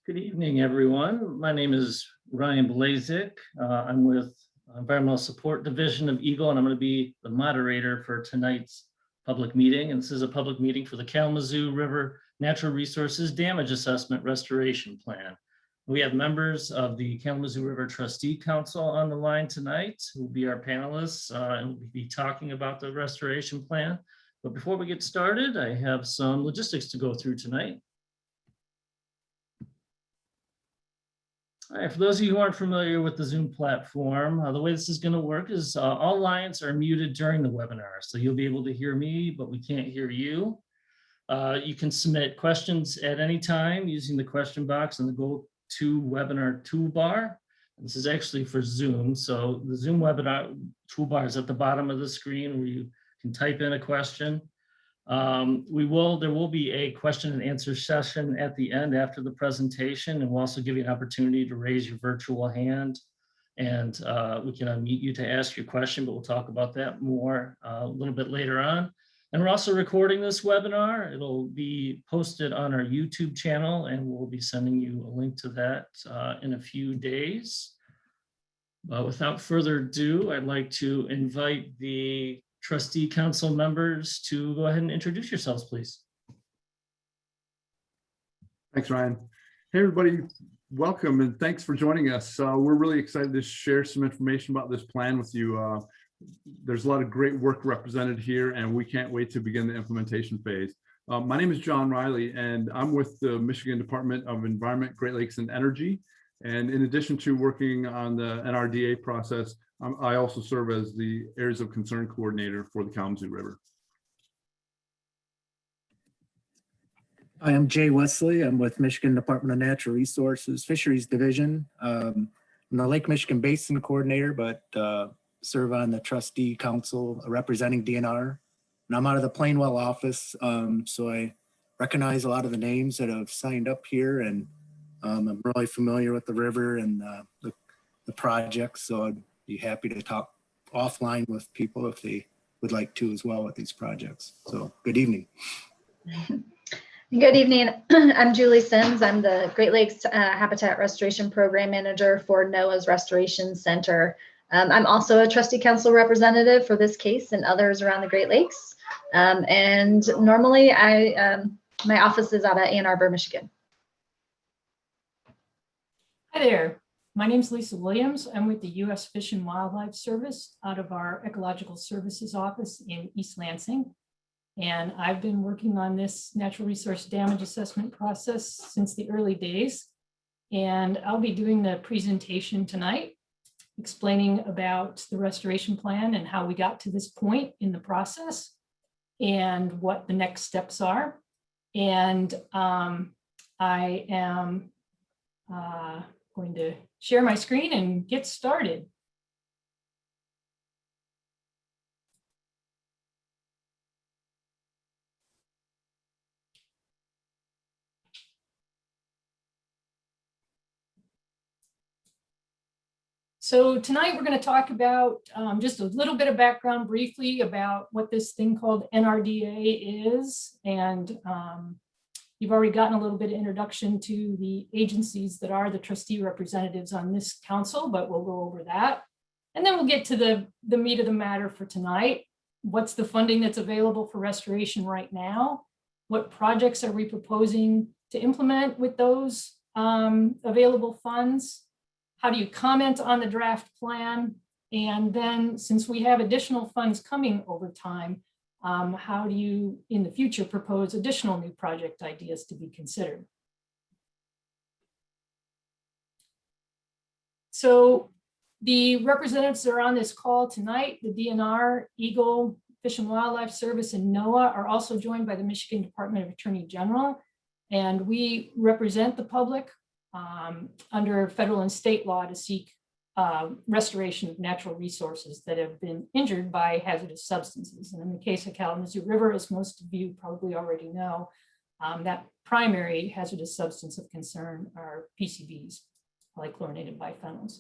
Good evening, everyone. My name is Ryan Blazik. I'm with Environmental Support Division of Eagle, and I'm going to be the moderator for tonight's public meeting. And this is a public meeting for the Kalamazoo River Natural Resources Damage Assessment Restoration Plan. We have members of the Kalamazoo River Trustee Council on the line tonight, who will be our panelists, and we'll be talking about the restoration plan. But before we get started, I have some logistics to go through tonight. All right, for those of you who aren't familiar with the Zoom platform, the way this is going to work is all lines are muted during the webinar. So you'll be able to hear me, but we can't hear you. You can submit questions at any time using the question box in the GoToWebinar toolbar. This is actually for Zoom. So the Zoom webinar toolbar is at the bottom of the screen where you can type in a question. There will be a question and answer session at the end after the presentation, and we'll also give you an opportunity to raise your virtual hand, and we can unmute you to ask your question, but we'll talk about that more a little bit later on. And we're also recording this webinar. It'll be posted on our YouTube channel, and we'll be sending you a link to that in a few days. Without further ado, I'd like to invite the Trustee Council members to go ahead and introduce yourselves, please. Thanks, Ryan. Hey, everybody. Welcome and thanks for joining us. We're really excited to share some information about this plan with you. There's a lot of great work represented here, and we can't wait to begin the implementation phase. My name is John Riley, and I'm with the Michigan Department of Environment, Great Lakes, and Energy. And in addition to working on the NRDA process, I also serve as the Areas of Concern Coordinator for the Kalamazoo River. I am Jay Wesley. I'm with Michigan Department of Natural Resources Fisheries Division. I'm the Lake Michigan Basin Coordinator, but serve on the Trustee Council representing DNR. And I'm out of the Plainwell office, so I recognize a lot of the names that have signed up here, and I'm really familiar with the river and the project, so I'd be happy to talk offline with people if they would like to as well with these projects. So good evening. Good evening. I'm Julie Sims. I'm the Great Lakes Habitat Restoration Program Manager for NOAA's Restoration Center. I'm also a Trustee Council representative for this case and others around the Great Lakes. And normally my office is out of Ann Arbor, Michigan. Hi there. My name is Lisa Williams. I'm with the U.S. Fish and Wildlife Service out of our Ecological Services office in East Lansing. And I've been working on this natural resource damage assessment process since the early days. And I'll be doing the presentation tonight, explaining about the restoration plan and how we got to this point in the process and what the next steps are. And I am going to share my screen and get started. So tonight we're going to talk about just a little bit of background briefly about what this thing called NRDA is. And you've already gotten a little bit of introduction to the agencies that are the trustee representatives on this council, but we'll go over that. And then we'll get to the meat of the matter for tonight. What's the funding that's available for restoration right now? What projects are we proposing to implement with those available funds? How do you comment on the draft plan? And then since we have additional funds coming over time, how do you in the future propose additional new project ideas to be considered? So the representatives that are on this call tonight, the DNR, Eagle, Fish and Wildlife Service, and NOAA are also joined by the Michigan Department of Attorney General. And we represent the public under federal and state law to seek restoration of natural resources that have been injured by hazardous substances. And in the case of Kalamazoo River, as most of you probably already know, that primary hazardous substance of concern are PCBs, polychlorinated biphenyls.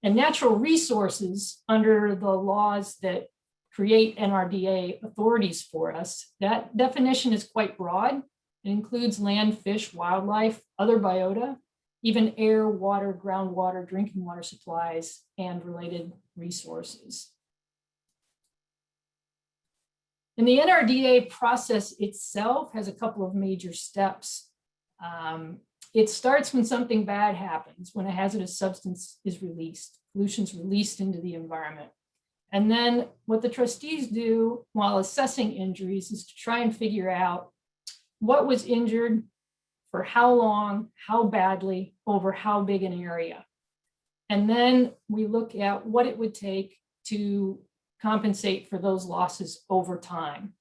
And natural resources under the laws that create NRDA authorities for us, that definition is quite broad. It includes land, fish, wildlife, other biota, even air, water, groundwater, drinking water supplies, and related resources. And the NRDA process itself has a couple of major steps. It starts when something bad happens, when a hazardous substance is released, pollution's released into the environment. And then what the trustees do while assessing injuries is to try and figure out what was injured, for how long, how badly, over how big an area. And then we look at what it would take to compensate for those losses over time.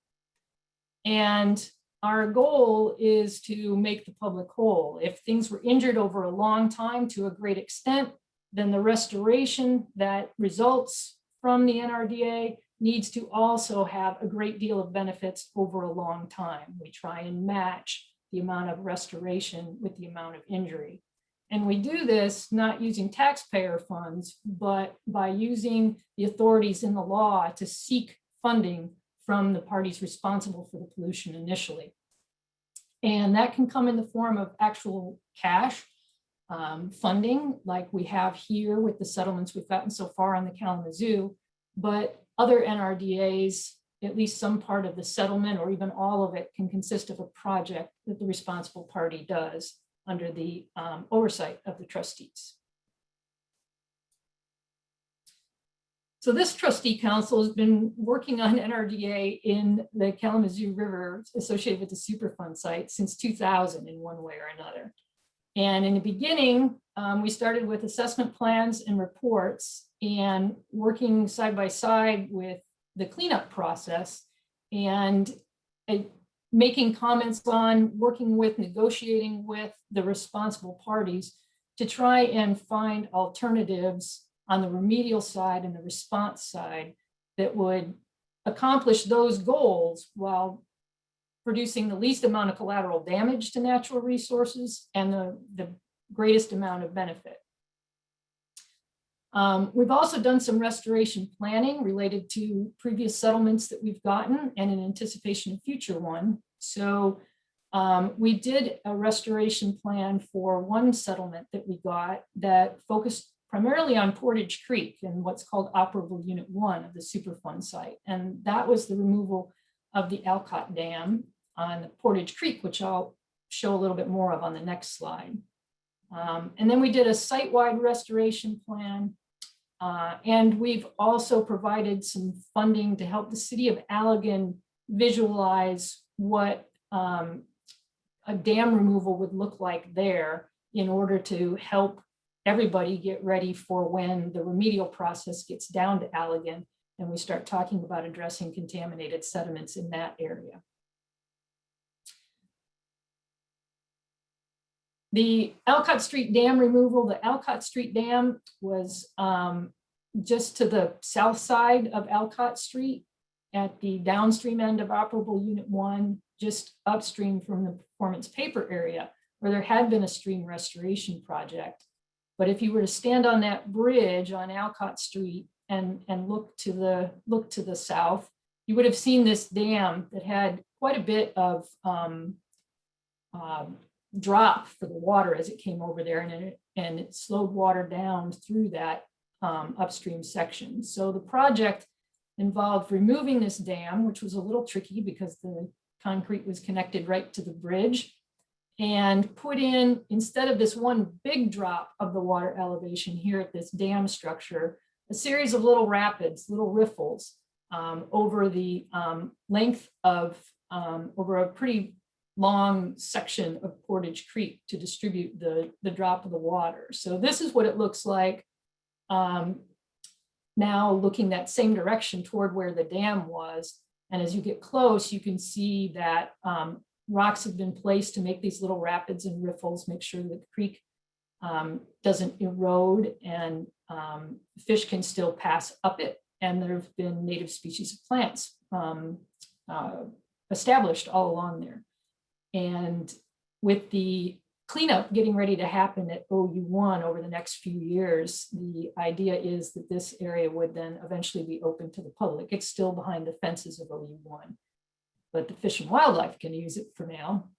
And our goal is to make the public whole. If things were injured over a long time to a great extent, then the restoration that results from the NRDA needs to also have a great deal of benefits over a long time. We try and match the amount of restoration with the amount of injury. And we do this not using taxpayer funds, but by using the authorities in the law to seek funding from the parties responsible for the pollution initially. And that can come in the form of actual cash funding, like we have here with the settlements we've gotten so far on the Kalamazoo, but other NRDAs, at least some part of the settlement or even all of it, can consist of a project that the responsible party does under the oversight of the trustees. So this trustee council has been working on NRDA in the Kalamazoo River associated with the Superfund site since 2000 in one way or another. And in the beginning, we started with assessment plans and reports and working side by side with the cleanup process and making comments on, working with, negotiating with the responsible parties to try and find alternatives on the remedial side and the response side that would accomplish those goals while producing the least amount of collateral damage to natural resources and the greatest amount of benefit. We've also done some restoration planning related to previous settlements that we've gotten and in anticipation of future one. So we did a restoration plan for one settlement that we got that focused primarily on Portage Creek and what's called Operable Unit 1 of the Superfund site. And that was the removal of the Alcott Dam on Portage Creek, which I'll show a little bit more of on the next slide. And then we did a site-wide restoration plan. And we've also provided some funding to help the city of Allegan visualize what a dam removal would look like there in order to help everybody get ready for when the remedial process gets down to Allegan and we start talking about addressing contaminated sediments in that area. The Alcott Street Dam removal, the Alcott Street Dam was just to the south side of Alcott Street at the downstream end of Operable Unit 1, just upstream from the performance paper area where there had been a stream restoration project. But if you were to stand on that bridge on Alcott Street and look to the south, you would have seen this dam that had quite a bit of drop for the water as it came over there, and it slowed water down through that upstream section. So the project involved removing this dam, which was a little tricky because the concrete was connected right to the bridge, and put in, instead of this one big drop of the water elevation here at this dam structure, a series of little rapids, little riffles over the length of, over a pretty long section of Portage Creek to distribute the drop of the water. So this is what it looks like now, looking that same direction toward where the dam was. And as you get close, you can see that rocks have been placed to make these little rapids and riffles, make sure that the creek doesn't erode and fish can still pass up it. And there have been native species of plants established all along there. And with the cleanup getting ready to happen at OU1 over the next few years, the idea is that this area would then eventually be open to the public. It's still behind the fences of OU1, but the Fish and Wildlife can use it for now.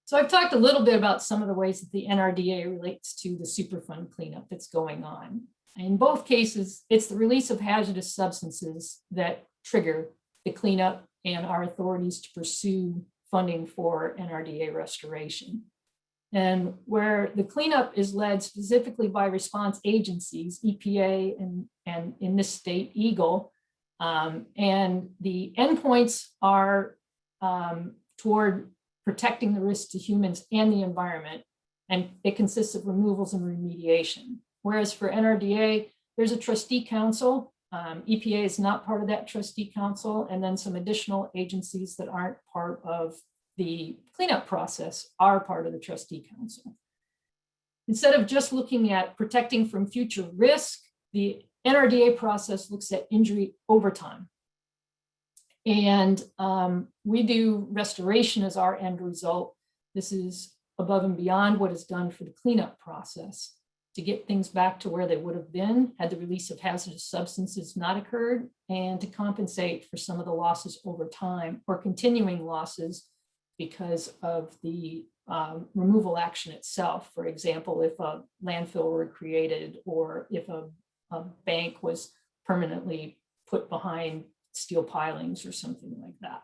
So I've talked a little bit about some of the ways that the NRDA relates to the Superfund cleanup that's going on. In both cases, it's the release of hazardous substances that trigger the cleanup and our authorities to pursue funding for NRDA restoration. And where the cleanup is led specifically by response agencies, EPA and in this state, Eagle, and the endpoints are toward protecting the risk to humans and the environment, and it consists of removals and remediation. Whereas for NRDA, there's a trustee council. EPA is not part of that trustee council, and then some additional agencies that aren't part of the cleanup process are part of the trustee council. Instead of just looking at protecting from future risk, the NRDA process looks at injury over time. And we do restoration as our end result. This is above and beyond what is done for the cleanup process to get things back to where they would have been had the release of hazardous substances not occurred, and to compensate for some of the losses over time or continuing losses because of the removal action itself. For example, if a landfill were created or if a bank was permanently put behind steel pilings or something like that.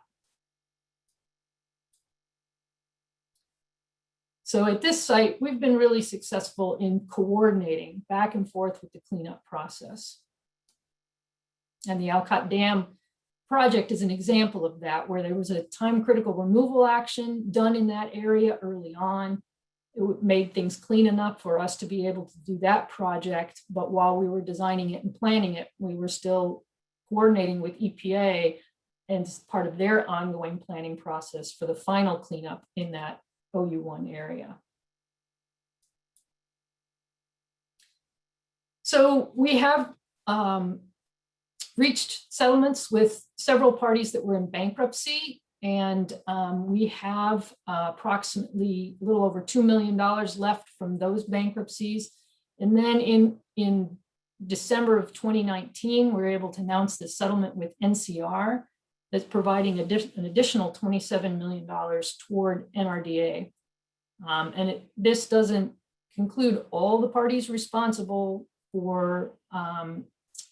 So at this site, we've been really successful in coordinating back and forth with the cleanup process. And the Alcott Dam project is an example of that, where there was a time-critical removal action done in that area early on. It made things clean enough for us to be able to do that project. But while we were designing it and planning it, we were still coordinating with EPA and part of their ongoing planning process for the final cleanup in that OU1 area. So we have reached settlements with several parties that were in bankruptcy, and we have approximately a little over $2 million left from those bankruptcies. And then in December of 2019, we were able to announce the settlement with NCR that's providing an additional $27 million toward NRDA. This doesn't conclude all the parties responsible for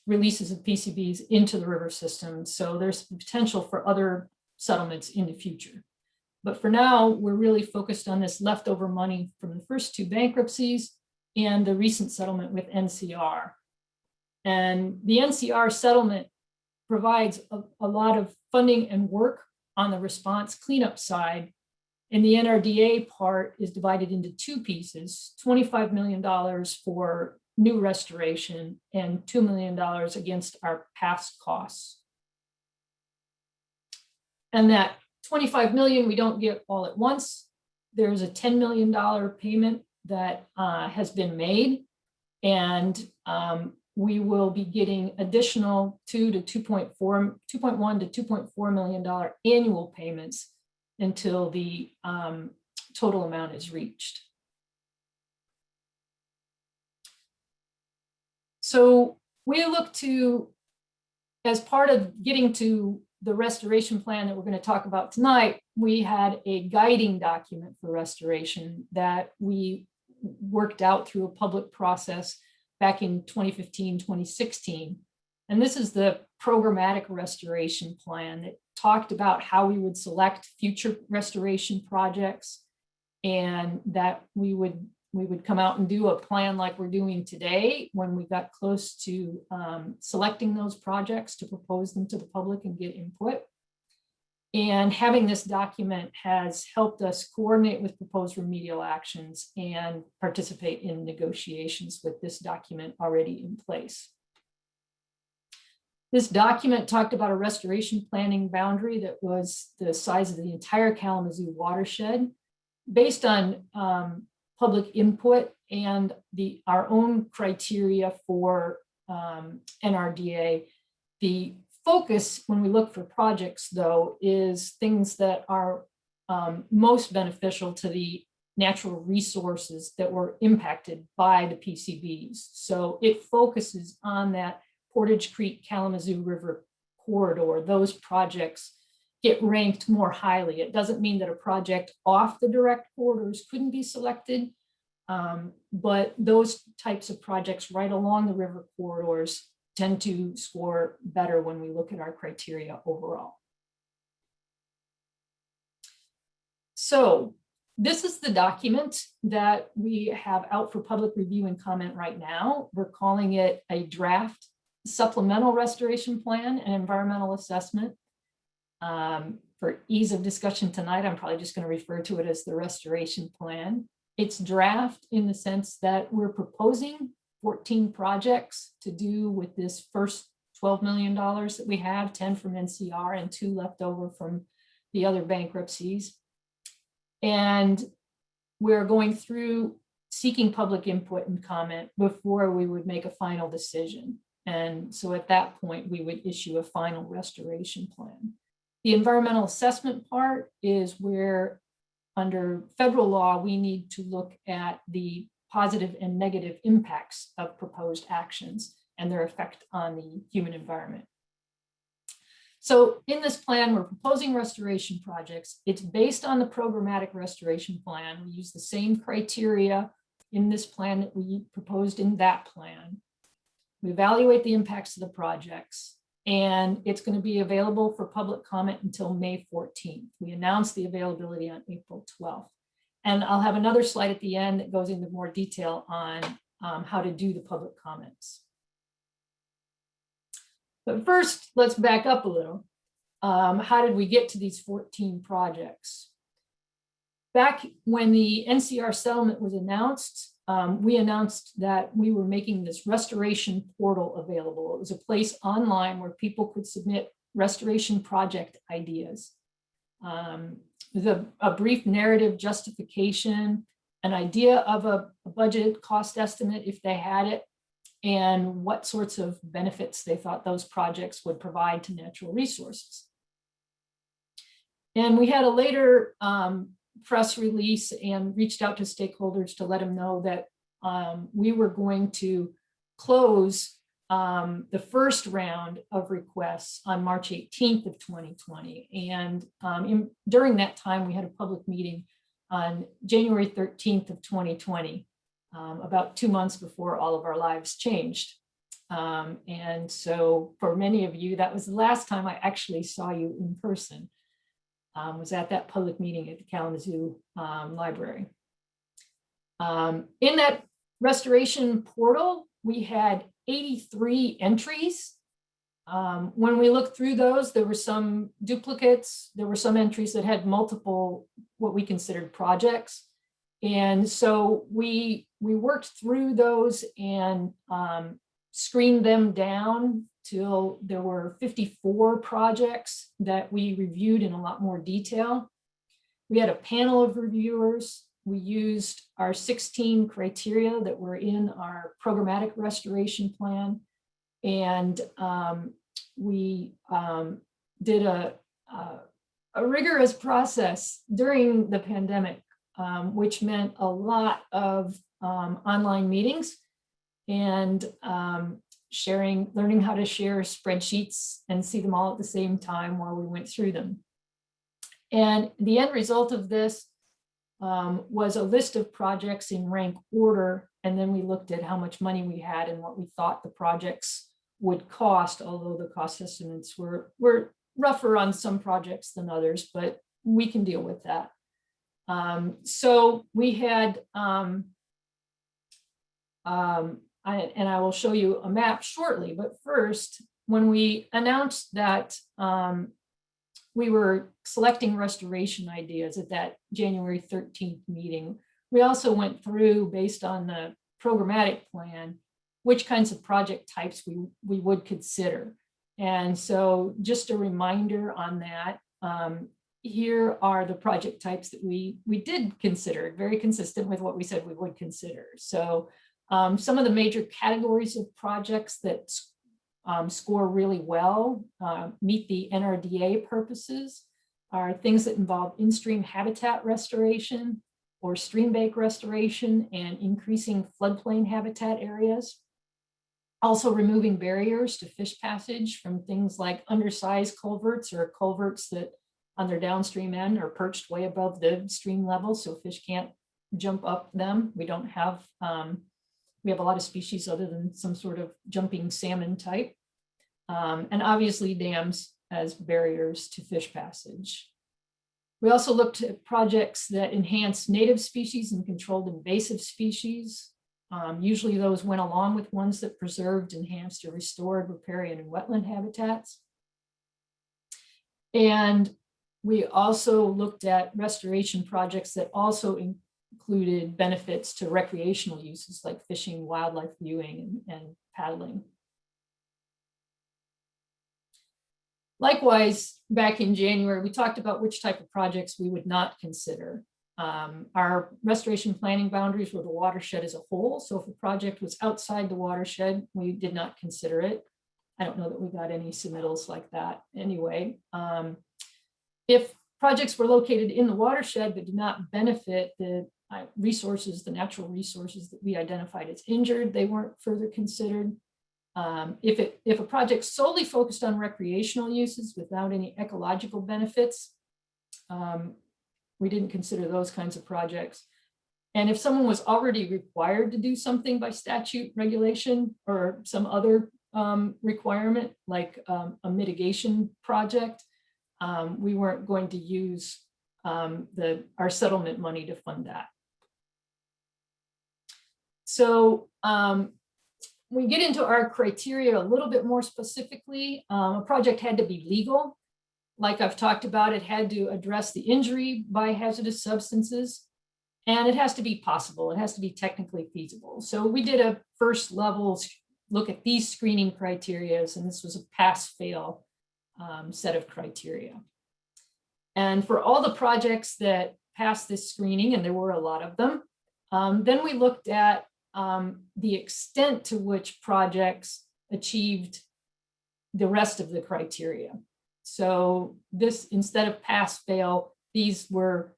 releases of PCBs into the river system. So there's potential for other settlements in the future. But for now, we're really focused on this leftover money from the first two bankruptcies and the recent settlement with NCR. And the NCR settlement provides a lot of funding and work on the response cleanup side. And the NRDA part is divided into two pieces, $25 million for new restoration and $2 million against our past costs. And that 25 million we don't get all at once. There's a $10 million payment that has been made, and we will be getting additional $2.1 to $2.4 million annual payments until the total amount is reached. So we look to, as part of getting to the restoration plan that we're going to talk about tonight, we had a guiding document for restoration that we worked out through a public process back in 2015, 2016. And this is the programmatic restoration plan that talked about how we would select future restoration projects, and that we would come out and do a plan like we're doing today when we got close to selecting those projects to propose them to the public and get input. And having this document has helped us coordinate with proposed remedial actions and participate in negotiations with this document already in place. This document talked about a restoration planning boundary that was the size of the entire Kalamazoo watershed. Based on public input and our own criteria for NRDA, the focus when we look for projects, though, is things that are most beneficial to the natural resources that were impacted by the PCBs. So it focuses on that Portage Creek Kalamazoo River corridor, those projects get ranked more highly. It doesn't mean that a project off the direct corridors couldn't be selected, but those types of projects right along the river corridors tend to score better when we look at our criteria overall. So this is the document that we have out for public review and comment right now. We're calling it a draft supplemental restoration plan and environmental assessment. For ease of discussion tonight, I'm probably just going to refer to it as the restoration plan. It's draft in the sense that we're proposing 14 projects to do with this first $12 million that we have, 10 from NCR and 2 left over from the other bankruptcies. And we're going through seeking public input and comment before we would make a final decision. And so at that point, we would issue a final restoration plan. The environmental assessment part is where, under federal law, we need to look at the positive and negative impacts of proposed actions and their effect on the human environment. So in this plan, we're proposing restoration projects. It's based on the programmatic restoration plan. We use the same criteria in this plan that we proposed in that plan. We evaluate the impacts of the projects, and it's going to be available for public comment until May 14th. We announced the availability on April 12th. And I'll have another slide at the end that goes into more detail on how to do the public comments. But first, let's back up a little. How did we get to these 14 projects? Back when the NCR settlement was announced, we announced that we were making this restoration portal available. It was a place online where people could submit restoration project ideas. With a brief narrative justification, an idea of a budget cost estimate if they had it, and what sorts of benefits they thought those projects would provide to natural resources. And we had a later press release and reached out to stakeholders to let them know that we were going to close the first round of requests on March 18th of 2020. And during that time, we had a public meeting on January 13th of 2020, about 2 months before all of our lives changed. And so for many of you, that was the last time I actually saw you in person, was at that public meeting at the Kalamazoo Library. In that restoration portal, we had 83 entries. When we looked through those, there were some duplicates. There were some entries that had multiple, what we considered projects. And so we worked through those and screened them down till there were 54 projects that we reviewed in a lot more detail. We had a panel of reviewers. We used our 16 criteria that were in our programmatic restoration plan. And we did a rigorous process during the pandemic, which meant a lot of online meetings and learning how to share spreadsheets and see them all at the same time while we went through them. And the end result of this was a list of projects in rank order. And then we looked at how much money we had and what we thought the projects would cost, although the cost estimates were rougher on some projects than others, but we can deal with that. So we had, and I will show you a map shortly, but first, when we announced that we were selecting restoration ideas at that January 13th meeting, we also went through, based on the programmatic plan, which kinds of project types we would consider. And so just a reminder on that, here are the project types that we did consider, very consistent with what we said we would consider. So some of the major categories of projects that score really well, meet the NRDA purposes, are things that involve in-stream habitat restoration or stream bank restoration and increasing floodplain habitat areas. Also removing barriers to fish passage from things like undersized culverts or culverts that on their downstream end are perched way above the stream level, so fish can't jump up them. We don't have, we have a lot of species other than some sort of jumping salmon type. And obviously dams as barriers to fish passage. We also looked at projects that enhance native species and controlled invasive species. Usually those went along with ones that preserved, enhanced, or restored riparian and wetland habitats. And we also looked at restoration projects that also included benefits to recreational uses like fishing, wildlife viewing, and paddling. Likewise, back in January, we talked about which type of projects we would not consider. Our restoration planning boundaries were the watershed as a whole. So if a project was outside the watershed, we did not consider it. I don't know that we got any submittals like that anyway. If projects were located in the watershed but did not benefit the resources, the natural resources that we identified as injured, they weren't further considered. If a project solely focused on recreational uses without any ecological benefits, we didn't consider those kinds of projects. And if someone was already required to do something by statute, regulation, or some other requirement, like a mitigation project, we weren't going to use our settlement money to fund that. So we get into our criteria a little bit more specifically. A project had to be legal. Like I've talked about, it had to address the injury by hazardous substances, and it has to be possible. It has to be technically feasible. So we did a first level look at these screening criteria, and this was a pass-fail set of criteria. And for all the projects that passed this screening, and there were a lot of them, then we looked at the extent to which projects achieved the rest of the criteria. So this, instead of pass fail, these were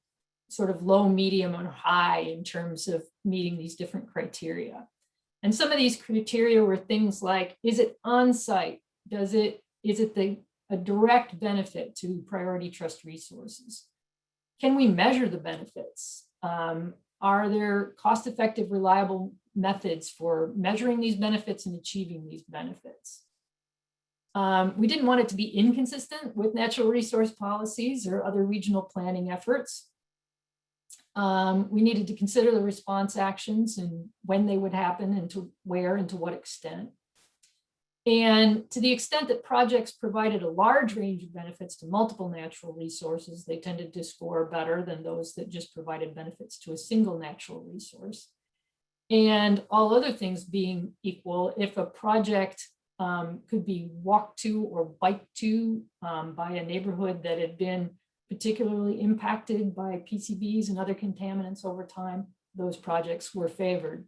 sort of low, medium, and high in terms of meeting these different criteria. And some of these criteria were things like, is it on site? Is it a direct benefit to priority trust resources? Can we measure the benefits? Are there cost-effective, reliable methods for measuring these benefits and achieving these benefits? We didn't want it to be inconsistent with natural resource policies or other regional planning efforts. We needed to consider the response actions and when they would happen and to where and to what extent. And to the extent that projects provided a large range of benefits to multiple natural resources, they tended to score better than those that just provided benefits to a single natural resource. And all other things being equal, if a project could be walked to or biked to by a neighborhood that had been particularly impacted by PCBs and other contaminants over time, those projects were favored.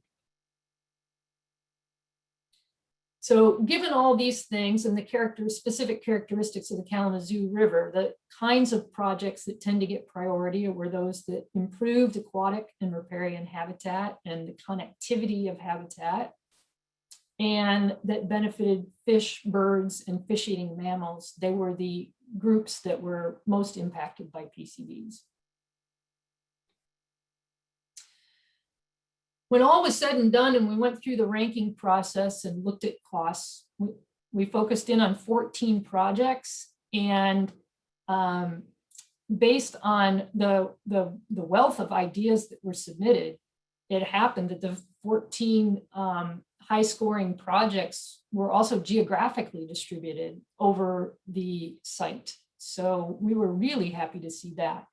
So given all these things and the specific characteristics of the Kalamazoo River, the kinds of projects that tend to get priority were those that improved aquatic and riparian habitat and the connectivity of habitat, and that benefited fish, birds, and fish-eating mammals. They were the groups that were most impacted by PCBs. When all was said and done and we went through the ranking process and looked at costs, we focused in on 14 projects, and based on the wealth of ideas that were submitted, it happened that the 14 high scoring projects were also geographically distributed over the site. So we were really happy to see that.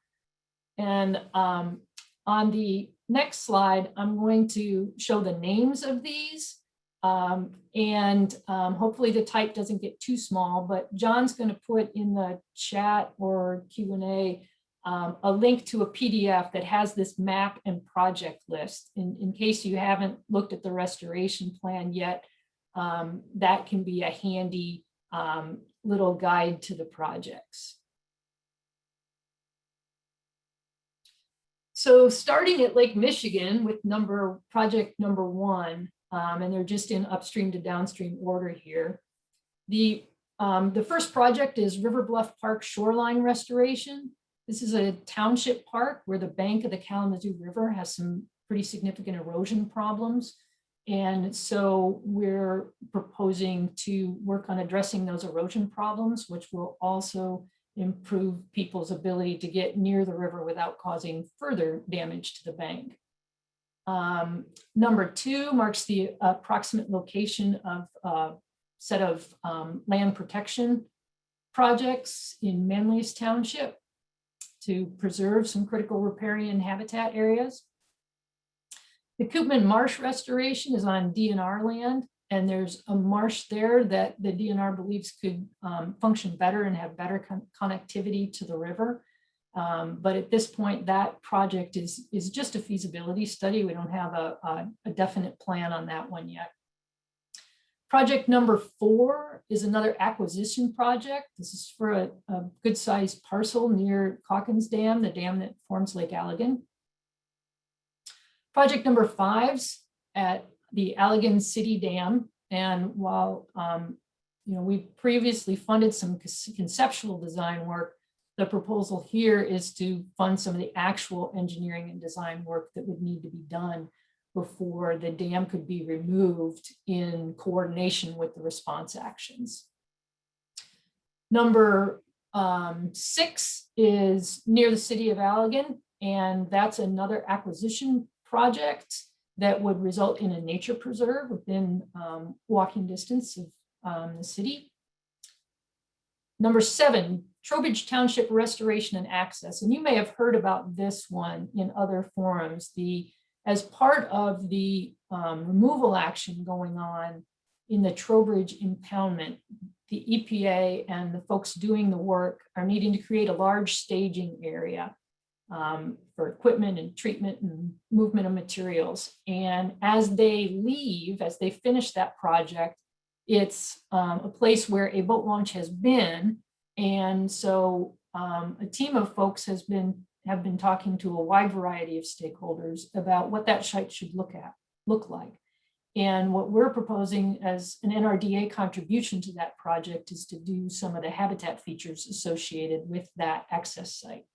And on the next slide, I'm going to show the names of these, and hopefully the type doesn't get too small, but John's going to put in the chat or Q&A a link to a PDF that has this map and project list. In case you haven't looked at the restoration plan yet, that can be a handy little guide to the projects. So starting at Lake Michigan with project number 1, and they're just in upstream to downstream order here. The The first project is River Bluff Park Shoreline Restoration. This is a township park where the bank of the Kalamazoo River has some pretty significant erosion problems. And so we're proposing to work on addressing those erosion problems, which will also improve people's ability to get near the river without causing further damage to the bank. Number 2 marks the approximate location of a set of land protection projects in Manlius Township to preserve some critical riparian habitat areas. The Koopman Marsh restoration is on DNR land, and there's a marsh there that the DNR believes could function better and have better connectivity to the river. But at this point, that project is just a feasibility study. We don't have a definite plan on that one yet. Project number 4 is another acquisition project. This is for a good sized parcel near Calkins Dam, the dam that forms Lake Allegan. Project number 5's at the Allegan City Dam. And while we previously funded some conceptual design work, the proposal here is to fund some of the actual engineering and design work that would need to be done before the dam could be removed in coordination with the response actions. Number 6 is near the city of Allegan, and that's another acquisition project that would result in a nature preserve within walking distance of the city. Number 7, Trowbridge Township Restoration and Access. And you may have heard about this one in other forums. As part of the removal action going on in the Trowbridge impoundment, the EPA and the folks doing the work are needing to create a large staging area for equipment and treatment and movement of materials. And as they leave, as they finish that project, it's a place where a boat launch has been. And so a team of folks have been talking to a wide variety of stakeholders about what that site should look like. And what we're proposing as an NRDA contribution to that project is to do some of the habitat features associated with that access site.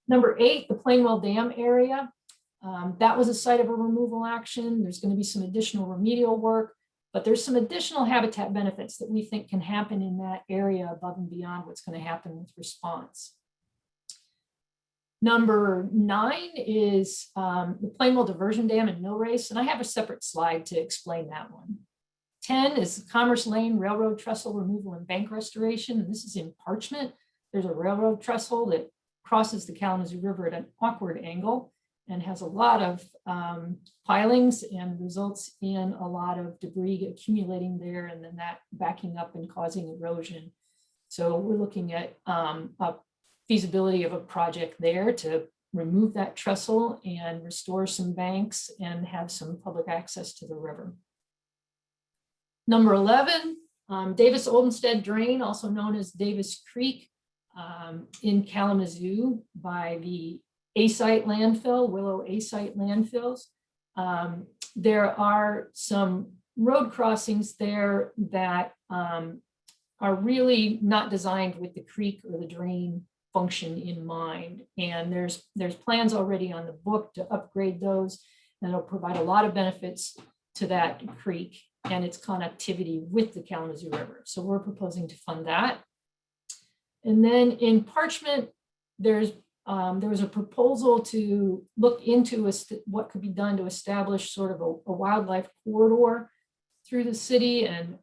Number 8, the Plainwell Dam area. That was a site of a removal action. There's going to be some additional remedial work, but there's some additional habitat benefits that we think can happen in that area above and beyond what's going to happen with response. Number 9 is the Plainwell Diversion Dam in Mill Race, and I have a separate slide to explain that one. 10 is Commerce Lane Railroad Trestle Removal and Bank Restoration, and this is in Parchment. There's a railroad trestle that crosses the Kalamazoo River at an awkward angle and has a lot of pilings and results in a lot of debris accumulating there and then that backing up and causing erosion. So we're looking at a feasibility of a project there to remove that trestle and restore some banks and have some public access to the river. Number 11, Davis Oldenstead Drain, also known as Davis Creek, in Kalamazoo by the A-site landfill, Willow A-site landfills. There are some road crossings there that are really not designed with the creek or the drain function in mind. And there's plans already on the book to upgrade those, and it'll provide a lot of benefits to that creek and its connectivity with the Kalamazoo River. So we're proposing to fund that. And then in Parchment, there was a proposal to look into what could be done to establish sort of a wildlife corridor through the city. And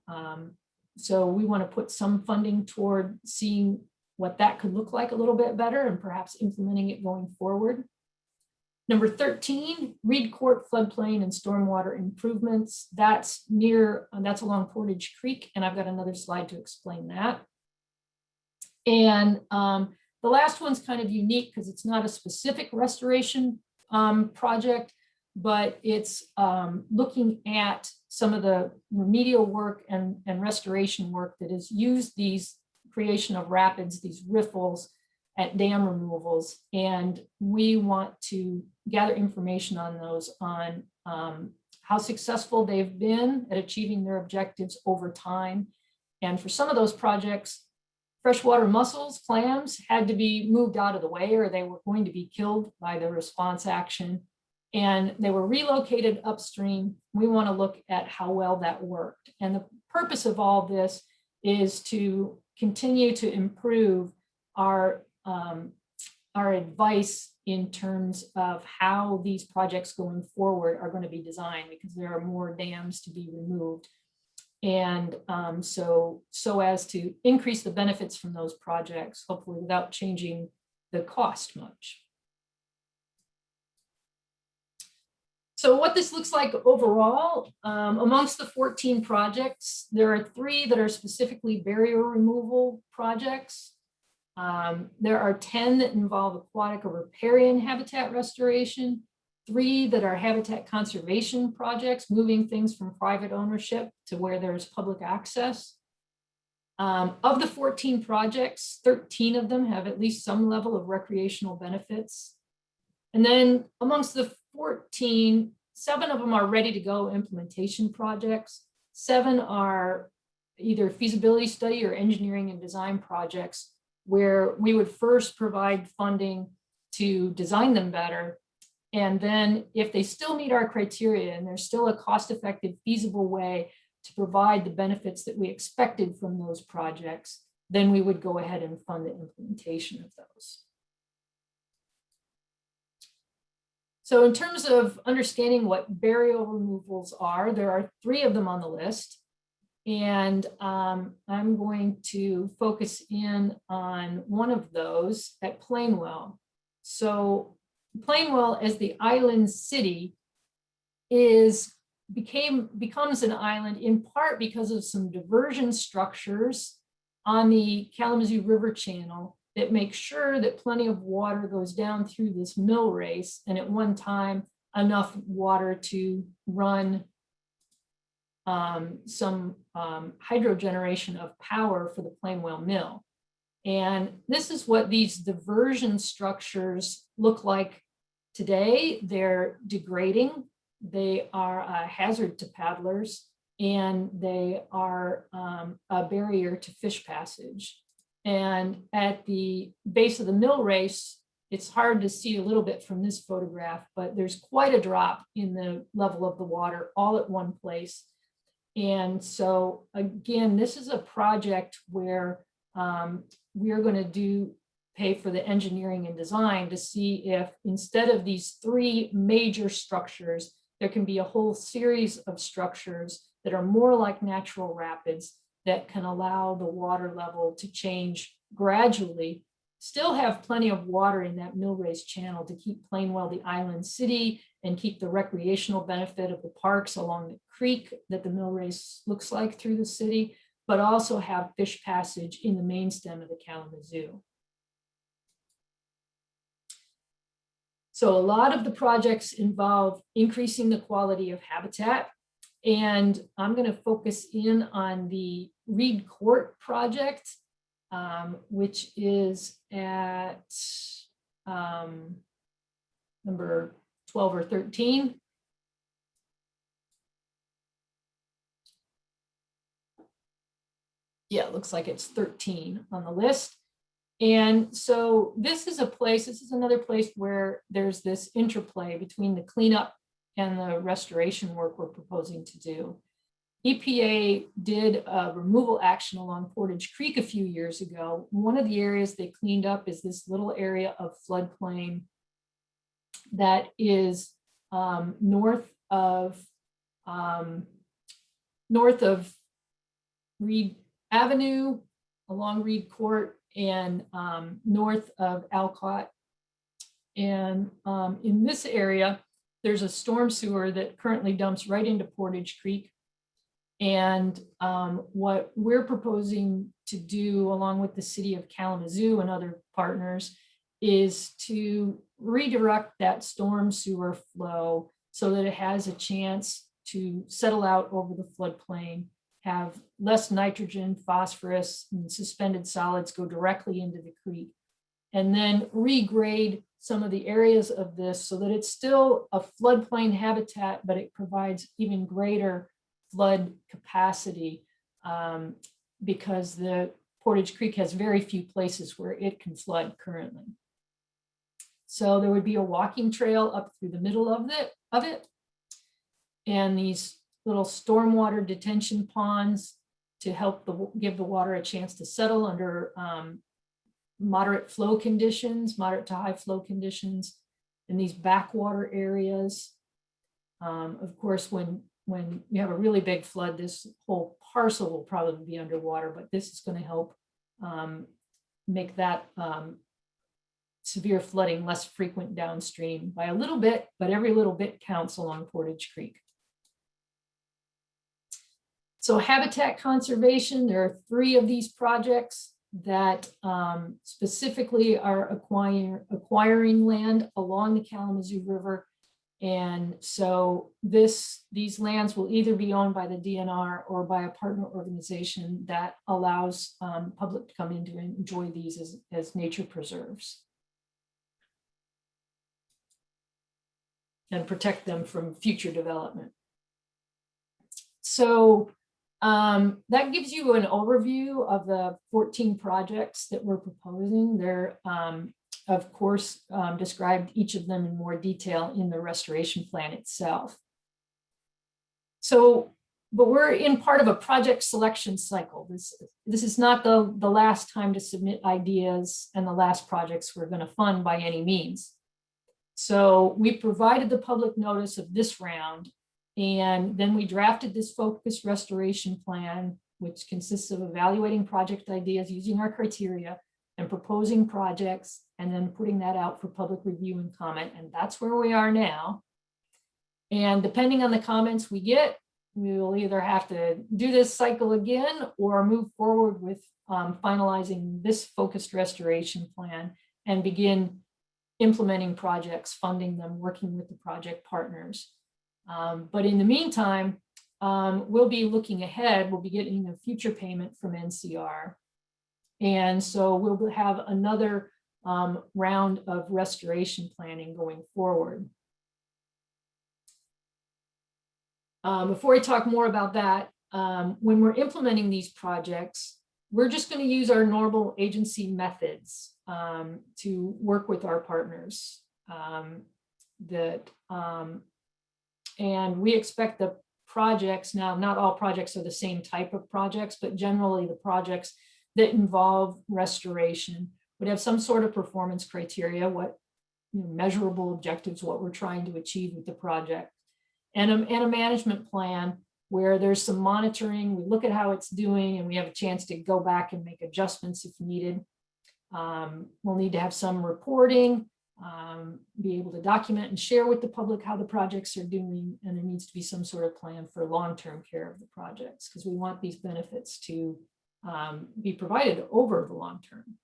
so we want to put some funding toward seeing what that could look like a little bit better and perhaps implementing it going forward. Number 13, Reed Court floodplain and stormwater improvements. That's along Portage Creek, and I've got another slide to explain that. And the last one's kind of unique because it's not a specific restoration project, but it's looking at some of the remedial work and restoration work that has used these creation of rapids, these riffles at dam removals. And we want to gather information on those, on how successful they've been at achieving their objectives over time, And for some of those projects, freshwater mussels, clams had to be moved out of the way or they were going to be killed by the response action. And they were relocated upstream. We want to look at how well that worked. And the purpose of all this is to continue to improve our advice in terms of how these projects going forward are going to be designed, because there are more dams to be removed. And so as to increase the benefits from those projects, hopefully without changing the cost much. So what this looks like overall, amongst the 14 projects, there are 3 that are specifically barrier removal projects. There are 10 that involve aquatic or riparian habitat restoration, 3 that are habitat conservation projects, moving things from private ownership to where there's public access. Of the 14 projects, 13 of them have at least some level of recreational benefits. And then amongst the 14, 7 of them are ready to go implementation projects. 7 are either feasibility study or engineering and design projects, where we would first provide funding to design them better. And then if they still meet our criteria and there's still a cost-effective, feasible way to provide the benefits that we expected from those projects, then we would go ahead and fund the implementation of those. So in terms of understanding what barrier removals are, there are 3 of them on the list. And I'm going to focus in on one of those at Plainwell. So Plainwell, as the island city, becomes an island in part because of some diversion structures on the Kalamazoo River channel that make sure that plenty of water goes down through this mill race, and at one time enough water to run some hydro generation of power for the Plainwell mill. And this is what these diversion structures look like today. They're degrading, they are a hazard to paddlers, and they are a barrier to fish passage. And at the base of the mill race, it's hard to see a little bit from this photograph, but there's quite a drop in the level of the water all at one place. And so again, this is a project where we are going to pay for the engineering and design to see if instead of these 3 major structures, there can be a whole series of structures that are more like natural rapids that can allow the water level to change gradually, still have plenty of water in that mill race channel to keep Plainwell the island city and keep the recreational benefit of the parks along the creek that the mill race looks like through the city, but also have fish passage in the main stem of the Kalamazoo. So a lot of the projects involve increasing the quality of habitat. And I'm going to focus in on the Reed Court project, which is at number 12 or 13. Yeah, it looks like it's 13 on the list. And so this is another place where there's this interplay between the cleanup and the restoration work we're proposing to do. EPA did a removal action along Portage Creek a few years ago. One of the areas they cleaned up is this little area of floodplain that is north of Reed Avenue, along Reed Court, and north of Alcott. And in this area, there's a storm sewer that currently dumps right into Portage Creek. And what we're proposing to do, along with the city of Kalamazoo and other partners, is to redirect that storm sewer flow so that it has a chance to settle out over the floodplain, have less nitrogen, phosphorus, and suspended solids go directly into the creek, and then regrade some of the areas of this so that it's still a floodplain habitat, but it provides even greater flood capacity because the Portage Creek has very few places where it can flood currently. So there would be a walking trail up through the middle of it, and these little stormwater detention ponds to help give the water a chance to settle under moderate flow conditions, moderate to high flow conditions in these backwater areas. Of course, when you have a really big flood, this whole parcel will probably be underwater, but this is going to help make that severe flooding less frequent downstream by a little bit, but every little bit counts along Portage Creek. So habitat conservation, there are 3 of these projects that specifically are acquiring land along the Kalamazoo River. And so these lands will either be owned by the DNR or by a partner organization that allows public to come in to enjoy these as nature preserves and protect them from future development. So that gives you an overview of the 14 projects that we're proposing. They're, of course, described each of them in more detail in the restoration plan itself. So, but we're in part of a project selection cycle. This is not the last time to submit ideas and the last projects we're going to fund by any means. So we provided the public notice of this round, and then we drafted this focused restoration plan, which consists of evaluating project ideas using our criteria and proposing projects, and then putting that out for public review and comment. And that's where we are now. And depending on the comments we get, we will either have to do this cycle again or move forward with finalizing this focused restoration plan and begin implementing projects, funding them, working with the project partners. But in the meantime, we'll be looking ahead. We'll be getting a future payment from NCR. And so we'll have another round of restoration planning going forward. Before I talk more about that, when we're implementing these projects, we're just going to use our normal agency methods to work with our partners. And we expect the projects, now not all projects are the same type of projects, but generally the projects that involve restoration would have some sort of performance criteria, what measurable objectives, what we're trying to achieve with the project, and a management plan where there's some monitoring. We look at how it's doing and we have a chance to go back and make adjustments if needed. We'll need to have some reporting, be able to document and share with the public how the projects are doing, and there needs to be some sort of plan for long-term care of the projects because we want these benefits to be provided over the long term.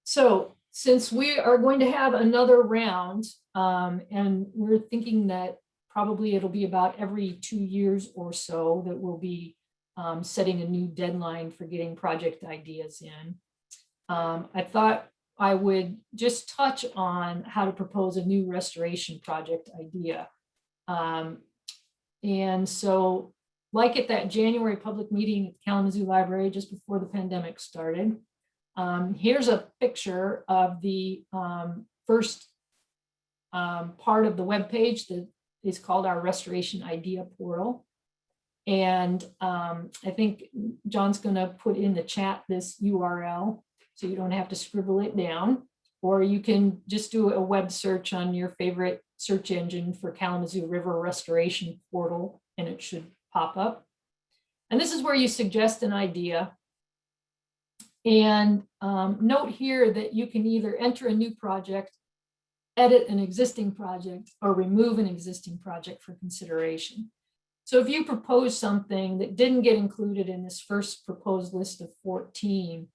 So since we are going to have another round, and we're thinking that probably it'll be about every 2 years or so that we'll be setting a new deadline for getting project ideas in. I thought I would just touch on how to propose a new restoration project idea. And so, like at that January public meeting at the Kalamazoo Library just before the pandemic started, here's a picture of the first part of the webpage that is called our Restoration Idea Portal. And I think John's going to put in the chat this URL so you don't have to scribble it down, or you can just do a web search on your favorite search engine for Kalamazoo River Restoration Portal, and it should pop up. And this is where you suggest an idea. And note here that you can either enter a new project, edit an existing project, or remove an existing project for consideration. So if you propose something that didn't get included in this first proposed list of 14,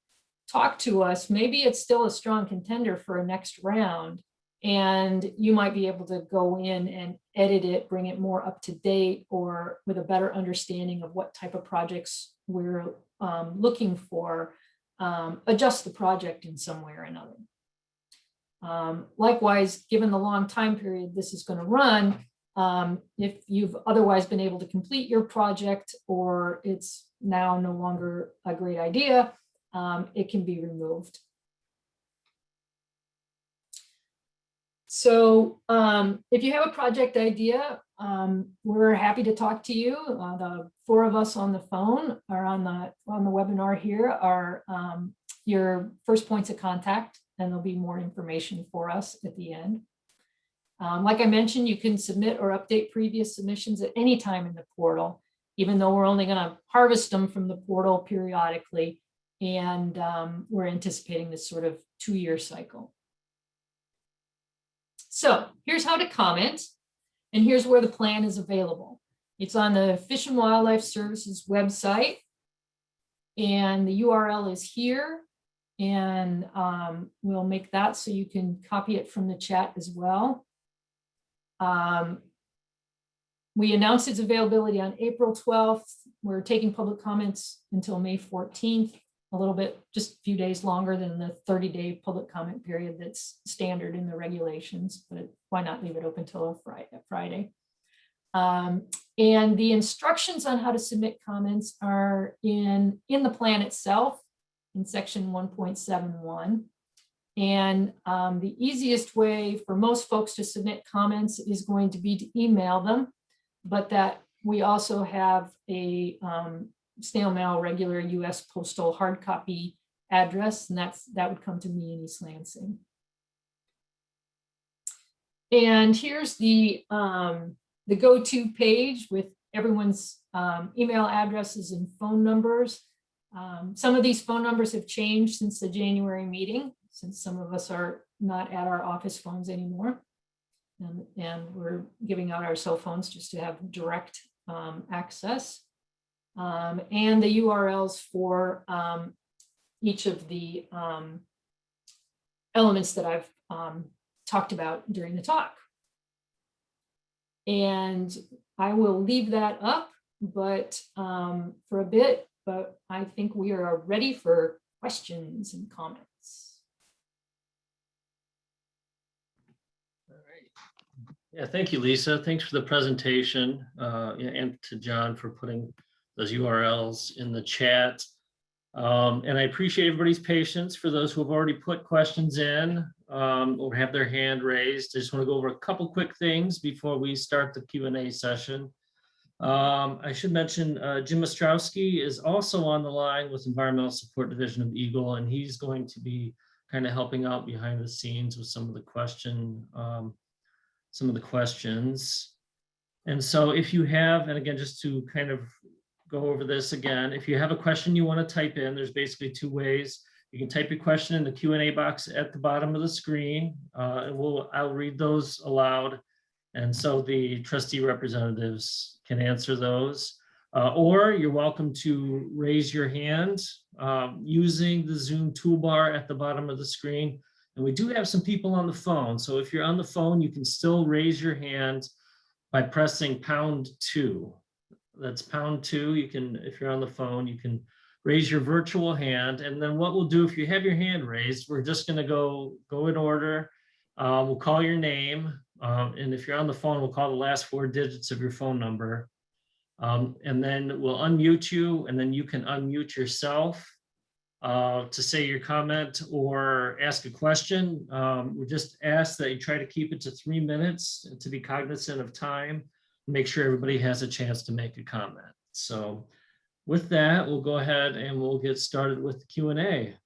talk to us. Maybe it's still a strong contender for a next round, and you might be able to go in and edit it, bring it more up to date, or with a better understanding of what type of projects we're looking for, adjust the project in some way or another. Likewise, given the long time period this is going to run, If you've otherwise been able to complete your project or it's now no longer a great idea, it can be removed. So if you have a project idea, we're happy to talk to you. The 4 of us on the phone or on the webinar here are your first points of contact, and there'll be more information for us at the end. Like I mentioned, you can submit or update previous submissions at any time in the portal, even though we're only going to harvest them from the portal periodically. And we're anticipating this sort of 2-year cycle. So here's how to comment, and here's where the plan is available. It's on the Fish and Wildlife Services website, and the URL is here, and we'll make that so you can copy it from the chat as well. We announced its availability on April 12th. We're taking public comments until May 14th. A little bit, just a few days longer than the 30-day public comment period that's standard in the regulations, but why not leave it open till a Friday? And the instructions on how to submit comments are in the plan itself in section 1.71. And the easiest way for most folks to submit comments is going to be to email them, but that we also have a snail mail, regular US postal hard copy address, and that would come to me in East Lansing. And here's the go-to page with everyone's email addresses and phone numbers. Some of these phone numbers have changed since the January meeting, since some of us are not at our office phones anymore. And we're giving out our cell phones just to have direct access. And the URLs for each of the elements that I've talked about during the talk. And I will leave that up, but for a bit, but I think we are ready for questions and comments. All right. Yeah, thank you, Lisa. Thanks for the presentation, and to John for putting those URLs in the chat. And I appreciate everybody's patience. For those who have already put questions in or have their hand raised, I just want to go over a couple quick things before we start the Q&A session. I should mention Jim Ostrowski is also on the line with Environmental Support Division of Eagle, and he's going to be kind of helping out behind the scenes with some of the questions. And so if you have, and again, just to kind of go over this again, if you have a question you want to type in, there's basically 2 ways. You can type your question in the Q&A box at the bottom of the screen, and I'll read those aloud. And so the trustee representatives can answer those. Or you're welcome to raise your hand using the Zoom toolbar at the bottom of the screen. And we do have some people on the phone. So if you're on the phone, you can still raise your hand by pressing #2. That's #2. You can, if you're on the phone, you can raise your virtual hand. And then what we'll do, if you have your hand raised, we're just going to go in order. We'll call your name. And if you're on the phone, we'll call the last 4 digits of your phone number. And then we'll unmute you, and then you can unmute yourself to say your comment or ask a question. We just ask that you try to keep it to 3 minutes to be cognizant of time. Make sure everybody has a chance to make a comment. So with that, we'll go ahead and we'll get started with the Q&A.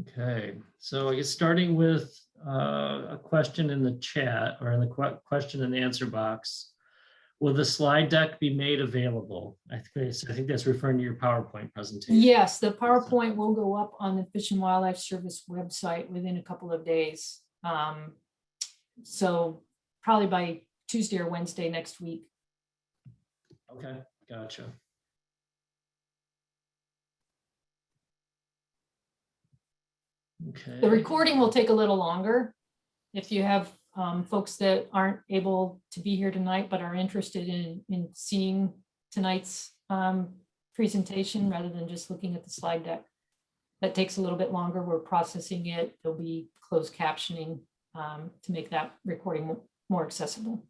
Okay, so I guess starting with a question in the chat or in the question and answer box. Will the slide deck be made available? I think that's referring to your PowerPoint presentation. Yes, the PowerPoint will go up on the Fish and Wildlife Service website within a couple of days. So probably by Tuesday or Wednesday next week. Okay, gotcha. Okay. The recording will take a little longer. If you have folks that aren't able to be here tonight but are interested in seeing tonight's presentation rather than just looking at the slide deck, that takes a little bit longer. We're processing it. There'll be closed captioning to make that recording more accessible.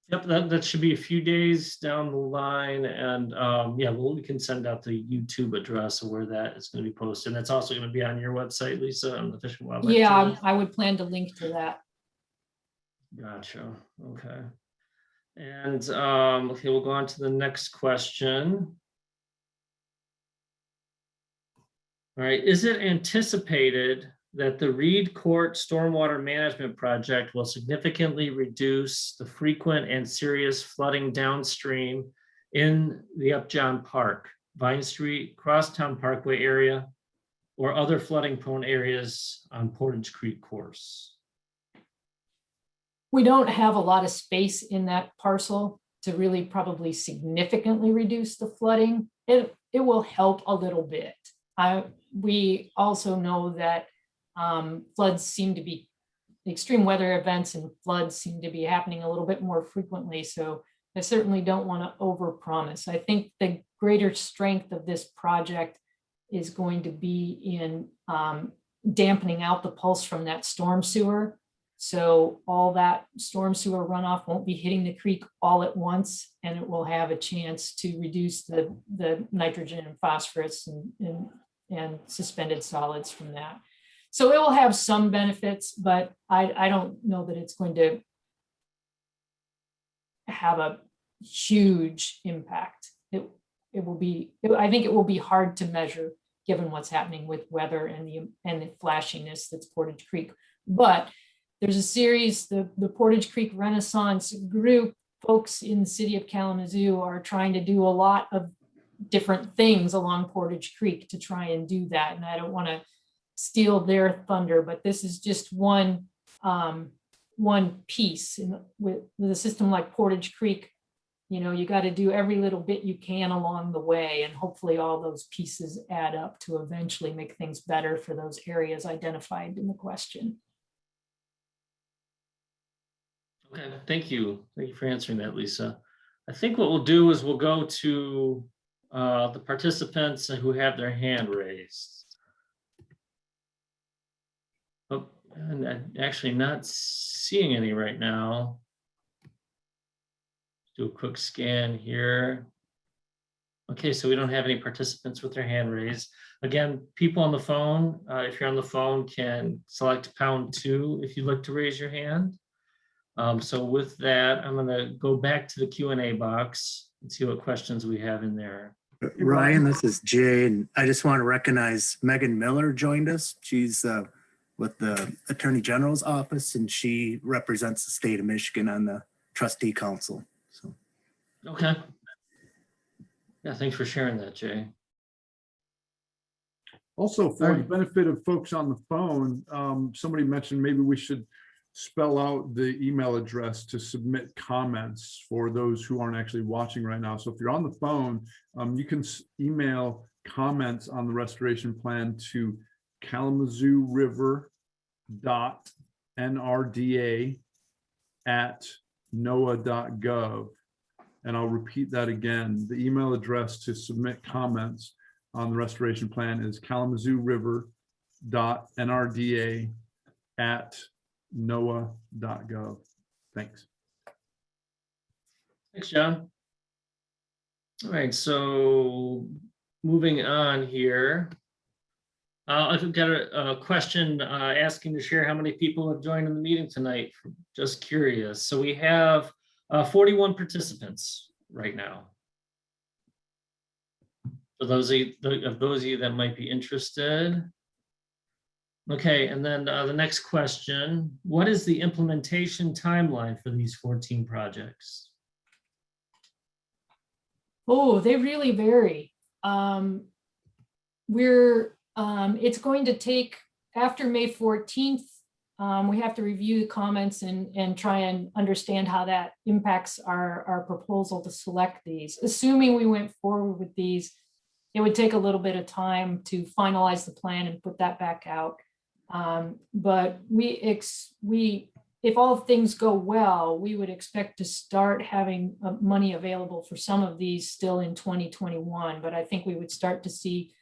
Yep, that should be a few days down the line, and yeah, well, we can send out the YouTube address of where that is going to be posted. And that's also going to be on your website, Lisa, on the Fish and Wildlife. Yeah, Service. I would plan to link to that. Gotcha. Okay. And okay, we'll go on to the next question. All right, is it anticipated that the Reed Court Stormwater Management Project will significantly reduce the frequent and serious flooding downstream in the Upjohn Park, Vine Street, Crosstown Parkway area, or other flooding prone areas on Portage Creek course? We don't have a lot of space in that parcel to really probably significantly reduce the flooding. It will help a little bit. We also know that floods seem to be, extreme weather events and floods seem to be happening a little bit more frequently. So I certainly don't want to overpromise. I think the greater strength of this project is going to be in dampening out the pulse from that storm sewer. So all that storm sewer runoff won't be hitting the creek all at once, and it will have a chance to reduce the nitrogen and phosphorus and suspended solids from that. So it will have some benefits, but I don't know that it's going to have a huge impact. It will be, I think it will be hard to measure given what's happening with weather and the flashiness that's Portage Creek. But there's a series, the Portage Creek Renaissance group, folks in the city of Kalamazoo are trying to do a lot of different things along Portage Creek to try and do that. And I don't want to steal their thunder, but this is just one piece with a system like Portage Creek. You know, you got to do every little bit you can along the way, and hopefully all those pieces add up to eventually make things better for those areas identified in the question. Okay, thank you. Thank you for answering that, Lisa. I think what we'll do is we'll go to the participants who have their hand raised. Oh, and I'm actually not seeing any right now. Do a quick scan here. Okay, so we don't have any participants with their hand raised. Again, people on the phone, if you're on the phone, can select #2 if you'd like to raise your hand. So with that, I'm going to go back to the Q&A box and see what questions we have in there. Ryan, this is Jay, and I just want to recognize Megan Miller joined us. She's with the Attorney General's office, and she represents the state of Michigan on the trustee council. So, okay. Yeah, thanks for sharing that, Jay. Also, for the benefit of folks on the phone, somebody mentioned maybe we should spell out the email address to submit comments for those who aren't actually watching right now. So if you're on the phone, you can email comments on the restoration plan to kalamazoo.nrda@noaa.gov. And I'll repeat that again. The email address to submit comments on the restoration plan is kalamazoo.nrda@noaa.gov. Thanks. Thanks, John. All right, so moving on here. I've got a question asking to share how many people have joined in the meeting tonight. Just curious. So we have 41 participants right now. For those of you that might be interested. Okay, and then the next question, what is the implementation timeline for these 14 projects? Oh, they really vary. It's going to take, after May 14th, we have to review the comments and try and understand how that impacts our proposal to select these. Assuming we went forward with these, it would take a little bit of time to finalize the plan and put that back out. But if all things go well, we would expect to start having money available for some of these still in 2021. But I think we would start to see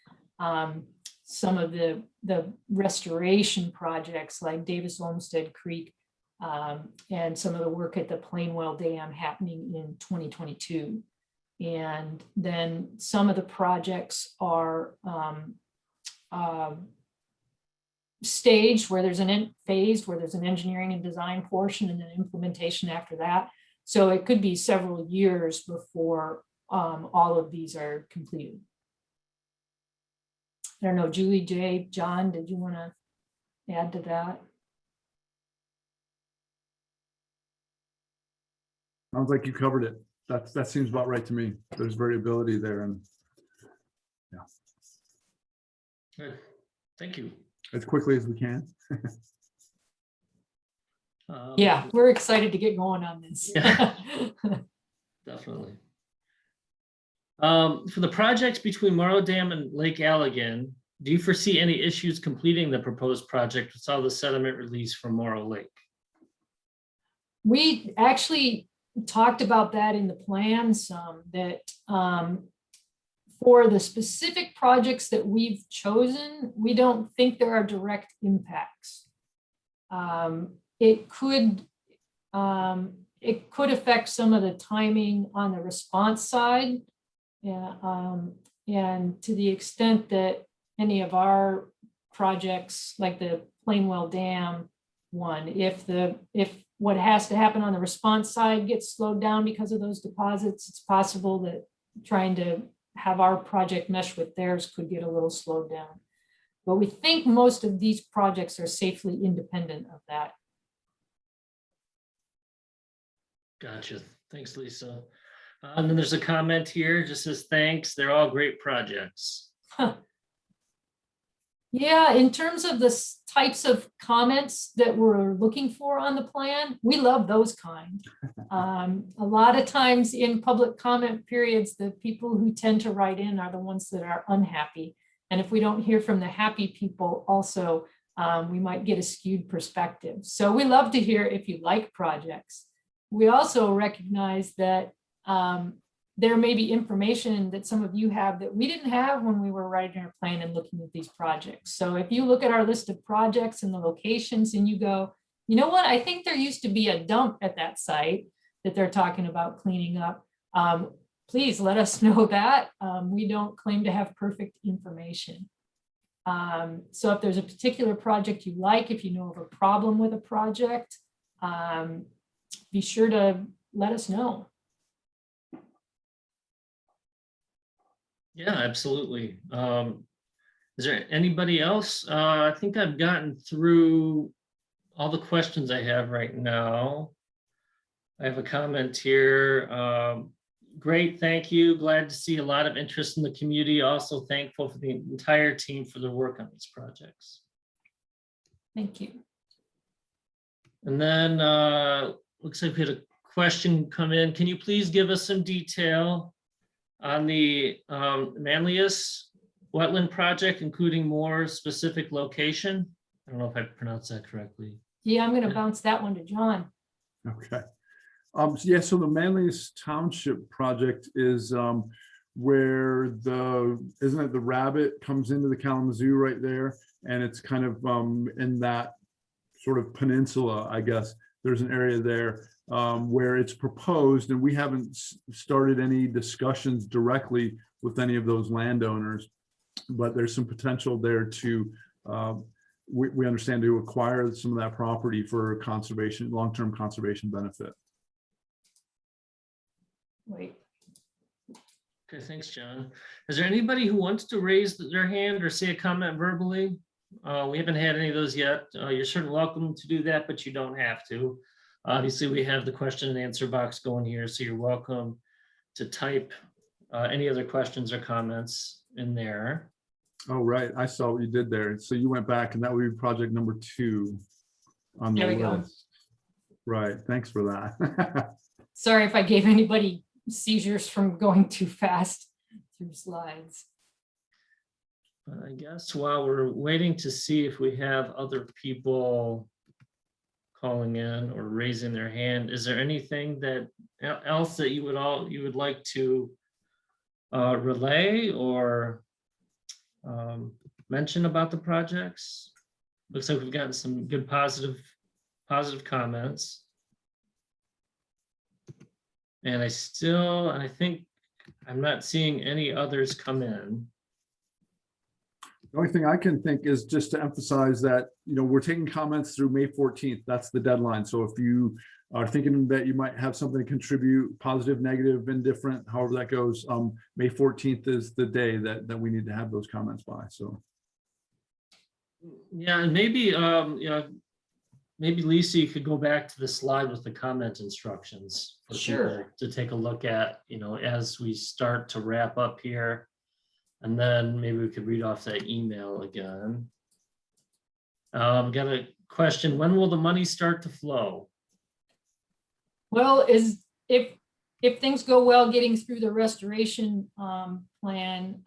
some of the restoration projects like Davis Olmsted Creek, and some of the work at the Plainwell Dam happening in 2022. And then some of the projects are staged where there's phased where there's an engineering and design portion and then implementation after that. So it could be several years before all of these are completed. I don't know, Julie, Jay, John, did you want to add to that? Sounds like you covered it. That seems about right to me. There's variability there, and Good. Thank you. as quickly as we can. Yeah, we're excited to get going on this. Yeah. Definitely. For the projects between Morrow Dam and Lake Allegan, do you foresee any issues completing the proposed project with all the sediment release from Morrow Lake? We actually talked about that in the plan some, that for the specific projects that we've chosen, we don't think there are direct impacts. It could affect some of the timing on the response side. Yeah, and to the extent that any of our projects, like the Plainwell Dam one, if what has to happen on the response side gets slowed down because of those deposits, it's possible that trying to have our project mesh with theirs could get a little slowed down. But we think most of these projects are safely independent of that. Gotcha. Thanks, Lisa. And then there's a comment here, just says, thanks. They're all great projects. Yeah, in terms of the types of comments that we're looking for on the plan, we love those kind. A lot of times in public comment periods, the people who tend to write in are the ones that are unhappy. And if we don't hear from the happy people also, we might get a skewed perspective. So we love to hear if you like projects. We also recognize that there may be information that some of you have that we didn't have when we were writing our plan and looking at these projects. So if you look at our list of projects and the locations and you go, you know what, I think there used to be a dump at that site that they're talking about cleaning up, please let us know that. We don't claim to have perfect information. So if there's a particular project you like, if you know of a problem with a project, be sure to let us know. Yeah, absolutely. Is there anybody else? I think I've gotten through all the questions I have right now. I have a comment here. Great, thank you. Glad to see a lot of interest in the community. Also thankful for the entire team for their work on these projects. Thank you. And then looks like we had a question come in. Can you please give us some detail on the Manlius wetland project, including more specific location? I don't know if I pronounced that correctly. Yeah, I'm going to bounce that one to John. Okay. Yeah, so the Manlius Township project is where isn't it the Rabbit comes into the Kalamazoo right there? And it's kind of in that sort of peninsula, I guess. There's an area there where it's proposed, and we haven't started any discussions directly with any of those landowners, but there's some potential there to, we understand, to acquire some of that property for conservation, long-term conservation benefit. Wait. Okay, thanks, John. Is there anybody who wants to raise their hand or say a comment verbally? We haven't had any of those yet. You're certainly welcome to do that, but you don't have to. Obviously, we have the question and answer box going here, so you're welcome to type any other questions or comments in there. Oh, right. I saw what you did there. So you went back, and that would be project number 2 on the There we go. list. Right. Thanks for that. Sorry if I gave anybody seizures from going too fast through slides. But I guess while we're waiting to see if we have other people calling in or raising their hand, is there anything that else that you would like to relay or mention about the projects? Looks like we've gotten some good positive comments. And I think I'm not seeing any others come in. The only thing I can think is just to emphasize that, we're taking comments through May 14th. That's the deadline. So if you are thinking that you might have something to contribute, positive, negative, indifferent, however that goes, May 14th is the day that we need to have those comments by. So. Yeah, and maybe, maybe Lisa, you could go back to the slide with the comment instructions for Sure. people to take a look at, as we start to wrap up here. And then maybe we could read off that email again. Got a question. When will the money start to flow? Well, if things go well getting through the restoration plan,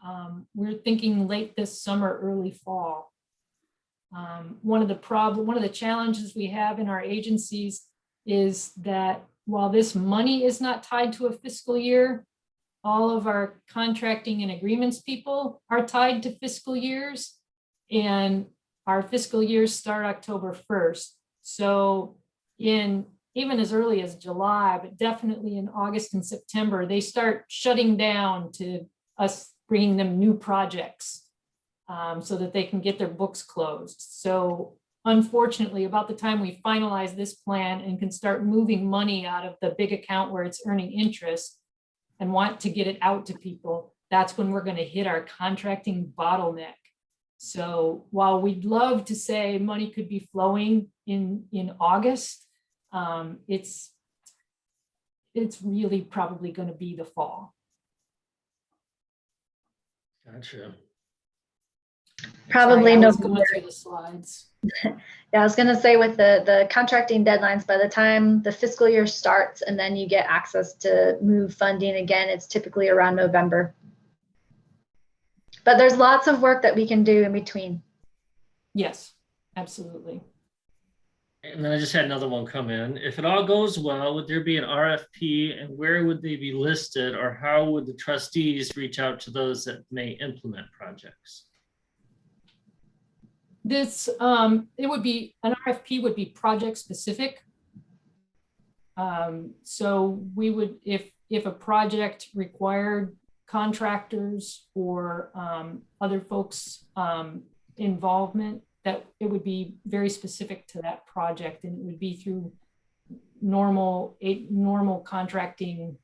we're thinking late this summer, early fall. One of the challenges we have in our agencies is that while this money is not tied to a fiscal year, all of our contracting and agreements people are tied to fiscal years, and our fiscal years start October 1st. So even as early as July, but definitely in August and September, they start shutting down to us bringing them new projects so that they can get their books closed. So unfortunately, about the time we finalize this plan and can start moving money out of the big account where it's earning interest and want to get it out to people, that's when we're going to hit our contracting bottleneck. So while we'd love to say money could be flowing in August, it's really probably going to be the fall. Gotcha. Probably Sorry, I was November. going through the slides. Yeah, I was gonna say with the contracting deadlines, by the time the fiscal year starts and then you get access to move funding again, it's typically around November. But there's lots of work that we can do in between. Yes, absolutely. And then I just had another one come in. If it all goes well, would there be an RFP, and where would they be listed, or how would the trustees reach out to those that may implement projects? This, it would be, an RFP would be project specific. So we would, if a project required contractors or other folks' involvement, that it would be very specific to that project, and it would be through normal contracting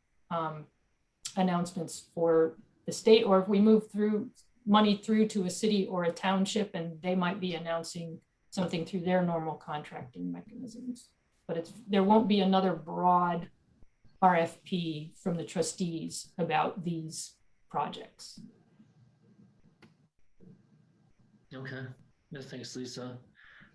announcements for the state, or if we move money through to a city or a township, and they might be announcing something through their normal contracting mechanisms. But there won't be another broad RFP from the trustees about these projects. Okay, yeah, thanks, Lisa.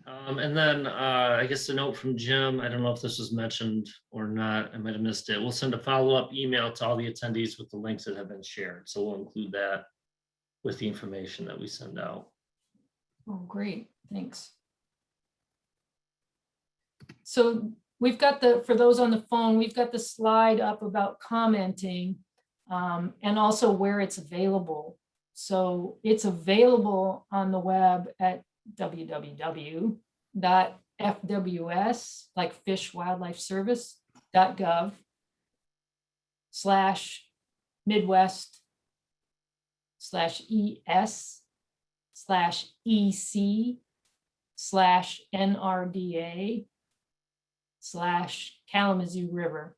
And then I guess a note from Jim, I don't know if this was mentioned or not, I might have missed it. We'll send a follow-up email to all the attendees with the links that have been shared. So we'll include that with the information that we send out. Oh, great, thanks. So we've got for those on the phone, we've got the slide up about commenting and also where it's available. So it's available on the web at www.fws, like Fish Wildlife Service.gov/midwest/ES/NRDA/Kalamazoo River.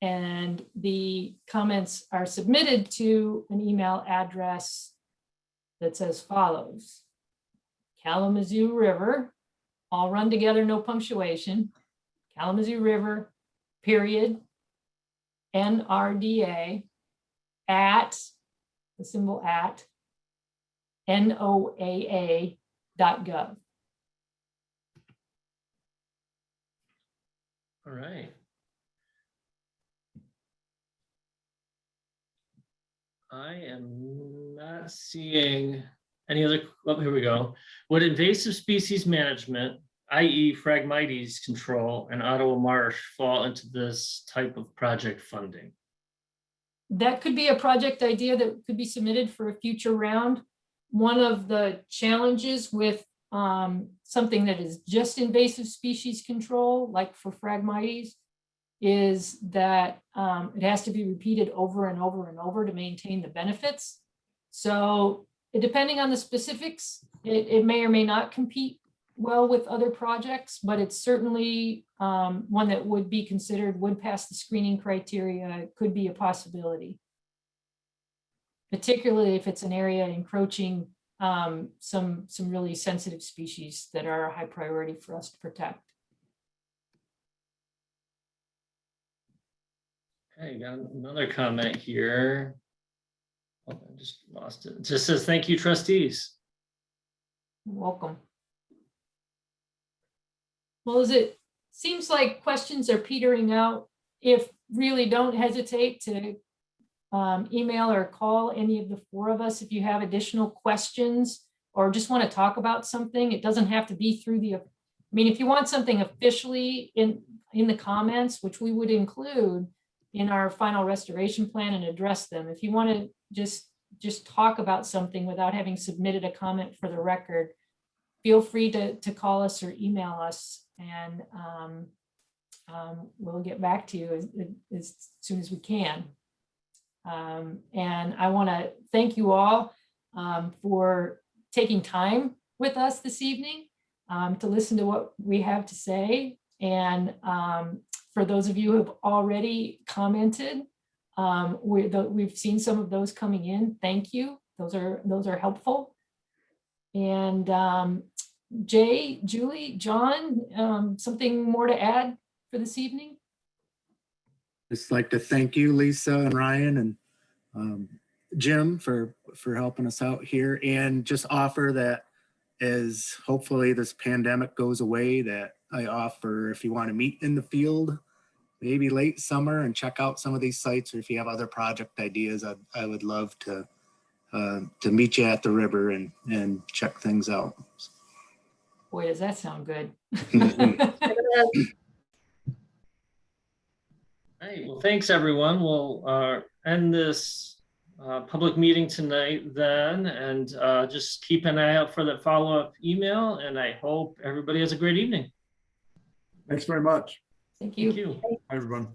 And the comments are submitted to an email address that says follows: Kalamazoo River, all run together, no punctuation, Kalamazoo River, period, NRDA at, the symbol at, NOAA.gov. All right. I am not seeing any other, oh, here we go. Would invasive species management, i.e. Phragmites control and Ottawa marsh, fall into this type of project funding? That could be a project idea that could be submitted for a future round. one of the challenges with something that is just invasive species control, like for Phragmites, is that it has to be repeated over and over and over to maintain the benefits. So depending on the specifics, it may or may not compete well with other projects, but it's certainly one that would be considered, would pass the screening criteria. It could be a possibility, particularly if it's an area encroaching some really sensitive species that are a high priority for us to protect. Okay, got another comment here. Oh, I just lost it. It just says, thank you, trustees. You're welcome. Well, as it seems like questions are petering out, if really don't hesitate to email or call any of the four of us if you have additional questions or just want to talk about something. It doesn't have to be through the, I mean, if you want something officially in the comments, which we would include in our final restoration plan and address them. If you want to just talk about something without having submitted a comment for the record, feel free to call us or email us, and we'll get back to you as soon as we can. And I want to thank you all for taking time with us this evening to listen to what we have to say. And for those of you who have already commented, we've seen some of those coming in. Thank you. Those are helpful. And Jay, Julie, John, something more to add for this evening? Just like to thank you, Lisa and Ryan and Jim for helping us out here, and just offer that as hopefully this pandemic goes away, that I offer, if you want to meet in the field, maybe late summer, and check out some of these sites, or if you have other project ideas, I would love to meet you at the river and check things out. Boy, does that sound good. Hey, well, thanks, everyone. We'll end this public meeting tonight then, and just keep an eye out for that follow-up email, and I hope everybody has a great evening. Thanks very much. Thank you. Thank you. Hi, everyone.